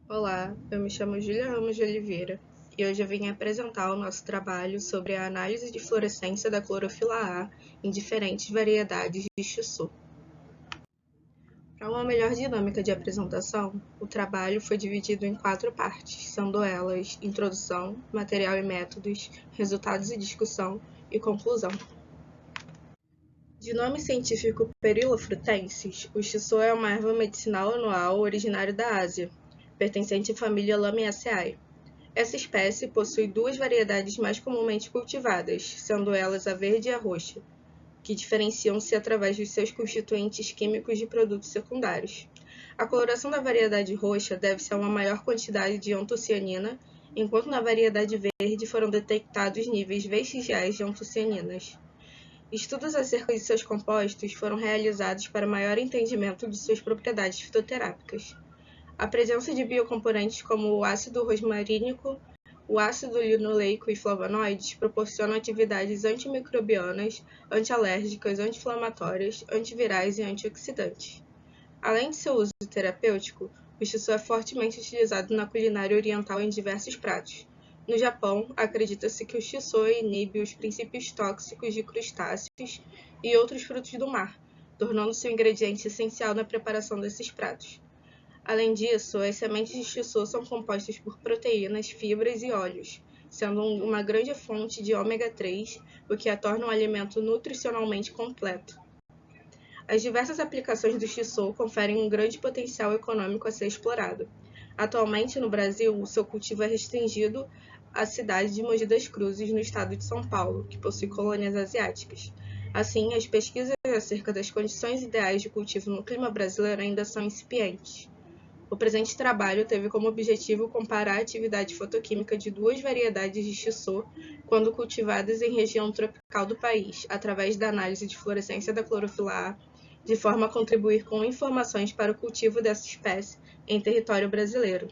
Olá, eu me chamo Júlia Ramos de Oliveira e hoje eu vim apresentar o nosso trabalho sobre a análise de fluorescência da clorofila A em diferentes variedades de shiso. Para uma melhor dinâmica de apresentação, o trabalho foi dividido em 4 partes, sendo elas introdução, material e métodos, resultados e discussão e conclusão. De nome científico Perilla frutensis, o shiso é uma erva medicinal anual originária da Ásia, pertencente à família Lamiaceae. Essa espécie possui 2 variedades mais comumente cultivadas, sendo elas a verde e a roxa, que diferenciam-se através dos seus constituintes químicos de produtos secundários. A coloração da variedade roxa deve-se a uma maior quantidade de antocianina, enquanto na variedade verde foram detectados níveis vestigiais de antocianinas. Estudos acerca de seus compostos foram realizados para maior entendimento de suas propriedades fitoterápicas. A presença de biocomponentes como o ácido rosmarínico, o ácido linoleico e flavonoides proporcionam atividades antimicrobianas, antialérgicas, anti-inflamatórias, antivirais e antioxidantes. Além de seu uso terapêutico, o shiso é fortemente utilizado na culinária oriental em diversos pratos. No Japão, acredita-se que o shiso inibe os princípios tóxicos de crustáceos e outros frutos do mar, tornando-se um ingrediente essencial na preparação desses pratos. Além disso, as sementes de shiso são compostas por proteínas, fibras e óleos, sendo uma grande fonte de ômega 3, o que a torna um alimento nutricionalmente completo. As diversas aplicações do shiso conferem um grande potencial econômico a ser explorado. Atualmente, no Brasil, o seu cultivo é restringido à cidade de Mogi das Cruzes, no estado de São Paulo, que possui colônias asiáticas. Assim, as pesquisas acerca das condições ideais de cultivo no clima brasileiro ainda são incipientes. O presente trabalho teve como objetivo comparar a atividade fotoquímica de 2 variedades de shiso quando cultivadas em região tropical do país, através da análise de fluorescência da clorofila A, de forma a contribuir com informações para o cultivo dessa espécie em território brasileiro.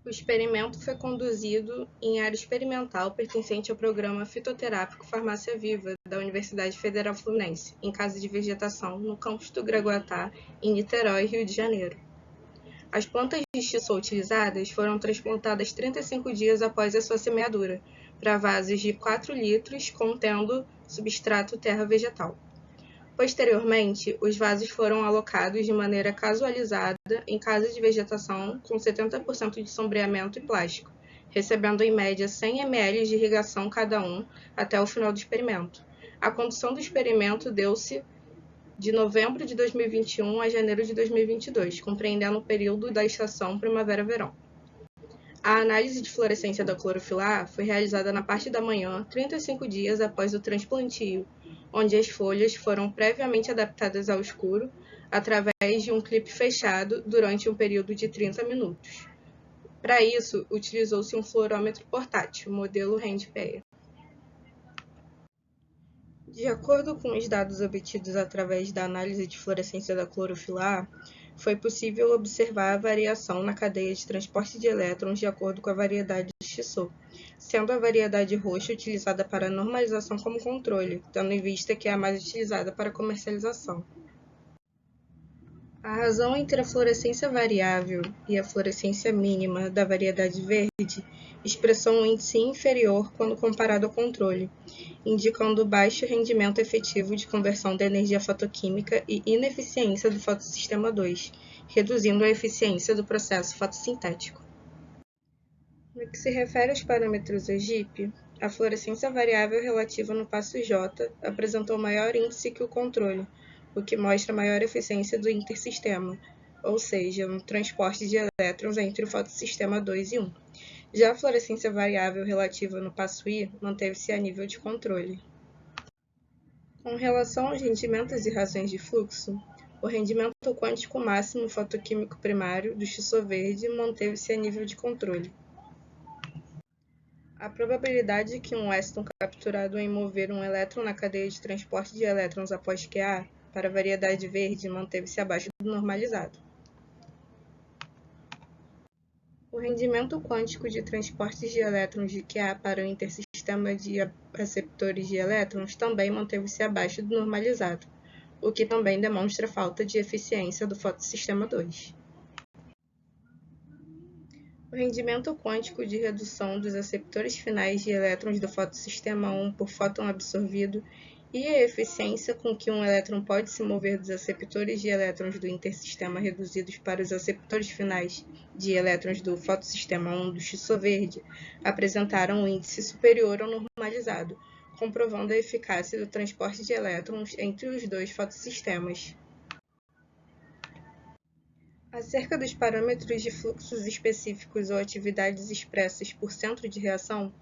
O experimento foi conduzido em área experimental pertencente ao programa fitoterápico Farmácia Viva da Universidade Federal Fluminense, em casa de vegetação, no campus do Gragoatá, em Niterói, Rio de Janeiro. As plantas de shiso utilizadas foram transplantadas 35 dias após a sua semeadura, para vasos de 4 litros contendo substrato terra vegetal. Posteriormente, os vasos foram alocados de maneira casualizada em casas de vegetação com 70% de sombreamento e plástico, recebendo em média 100 ml de irrigação cada um até o final do experimento. A condução do experimento deu-se de novembro de 2021 a janeiro de 2022, compreendendo o período da estação primavera-verão. A análise de fluorescência da clorofila A foi realizada na parte da manhã, 35 dias após o transplantio, onde as folhas foram previamente adaptadas ao escuro através de um clipe fechado durante um período de 30 minutos. Para isso, utilizou-se um fluorômetro portátil, modelo Handpeia. De acordo com os dados obtidos através da análise de fluorescência da clorofila A, foi possível observar a variação na cadeia de transporte de elétrons de acordo com a variedade de shiso, sendo a variedade roxa utilizada para normalização como controle, tendo em vista que é a mais utilizada para comercialização. A razão entre a fluorescência variável e a fluorescência mínima da variedade verde expressou um índice inferior quando comparado ao controle, indicando baixo rendimento efetivo de conversão da energia fotoquímica e ineficiência do fotossistema 2, reduzindo a eficiência do processo fotossintético. No que se refere aos parâmetros EGIP, a fluorescência variável relativa no passo J apresentou maior índice que o controle, o que mostra maior eficiência do intersistema, ou seja, no transporte de elétrons entre o fotossistema 2 e 1. Já a fluorescência variável relativa no passo I manteve-se a nível de controle. Com relação aos rendimentos e razões de fluxo, o rendimento quântico máximo fotoquímico primário do shiso verde manteve-se a nível de controle. A probabilidade de que um Weston capturado em mover um elétron na cadeia de transporte de elétrons após QA para a variedade verde manteve-se abaixo do normalizado. O rendimento quântico de transportes de elétrons de QA para o intersistema de receptores de elétrons também manteve-se abaixo do normalizado, o que também demonstra falta de eficiência do fotossistema 2. O rendimento quântico de redução dos aceptores finais de elétrons do fotossistema 1 por fóton absorvido e a eficiência com que um elétron pode se mover dos aceptores de elétrons do intersistema reduzidos para os aceptores finais de elétrons do fotossistema 1 do xisto verde apresentaram um índice superior ao normalizado, comprovando a eficácia do transporte de elétrons entre os dois fotossistemas. Acerca dos parâmetros de fluxos específicos ou atividades expressas por centro de reação,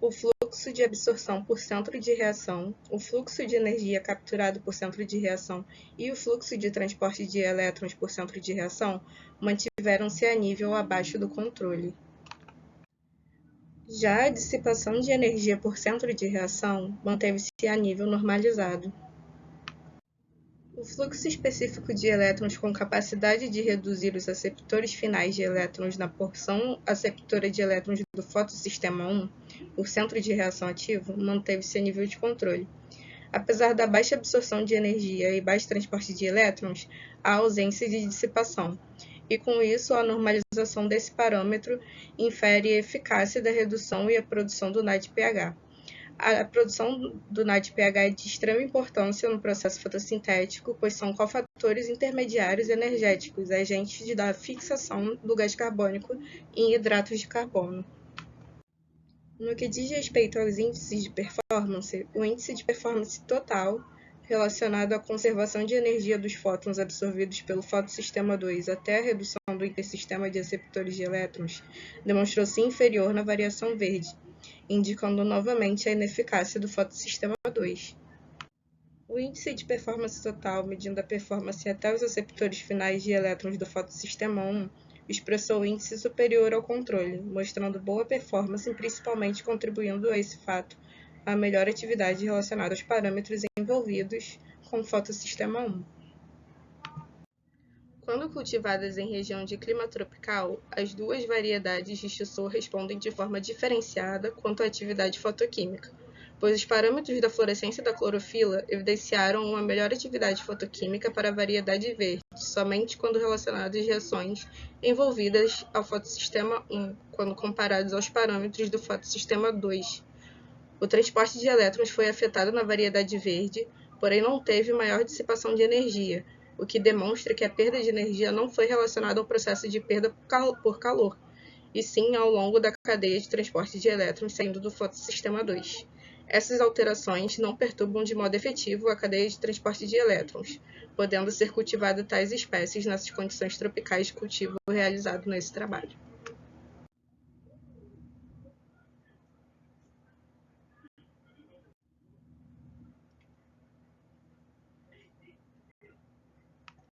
o fluxo de absorção por centro de reação, o fluxo de energia capturado por centro de reação e o fluxo de transporte de elétrons por centro de reação mantiveram-se a nível abaixo do controle. Já a dissipação de energia por centro de reação manteve-se a nível normalizado. O fluxo específico de elétrons com capacidade de reduzir os aceptores finais de elétrons na porção aceptora de elétrons do fotossistema 1, o centro de reação ativo, manteve-se a nível de controle. Apesar da baixa absorção de energia e baixo transporte de elétrons, há ausência de dissipação, e com isso a normalização desse parâmetro infere a eficácia da redução e a produção do NADPH. A produção do NADPH é de extrema importância no processo fotossintético, pois são cofatores intermediários energéticos, agentes da fixação do gás carbônico em hidratos de carbono. No que diz respeito aos índices de performance, o índice de performance total, relacionado à conservação de energia dos fótons absorvidos pelo fotossistema 2 até a redução do intersistema de aceptores de elétrons, demonstrou-se inferior na variação verde, indicando novamente a ineficácia do fotossistema 2. O índice de performance total, medindo a performance até os aceptores finais de elétrons do fotossistema 1, expressou o índice superior ao controle, mostrando boa performance e principalmente contribuindo a esse fato a melhor atividade relacionada aos parâmetros envolvidos com o fotossistema 1. Quando cultivadas em região de clima tropical, as duas variedades de xisto respondem de forma diferenciada quanto à atividade fotoquímica, pois os parâmetros da fluorescência da clorofila evidenciaram uma melhor atividade fotoquímica para a variedade verde, somente quando relacionadas às reações envolvidas ao fotossistema 1, quando comparados aos parâmetros do fotossistema 2. O transporte de elétrons foi afetado na variedade verde, porém não teve maior dissipação de energia, o que demonstra que a perda de energia não foi relacionada ao processo de perda por calor, e sim ao longo da cadeia de transporte de elétrons saindo do fotossistema 2. Essas alterações não perturbam de modo efetivo a cadeia de transporte de elétrons, podendo ser cultivadas tais espécies nessas condições tropicais de cultivo realizado nesse trabalho.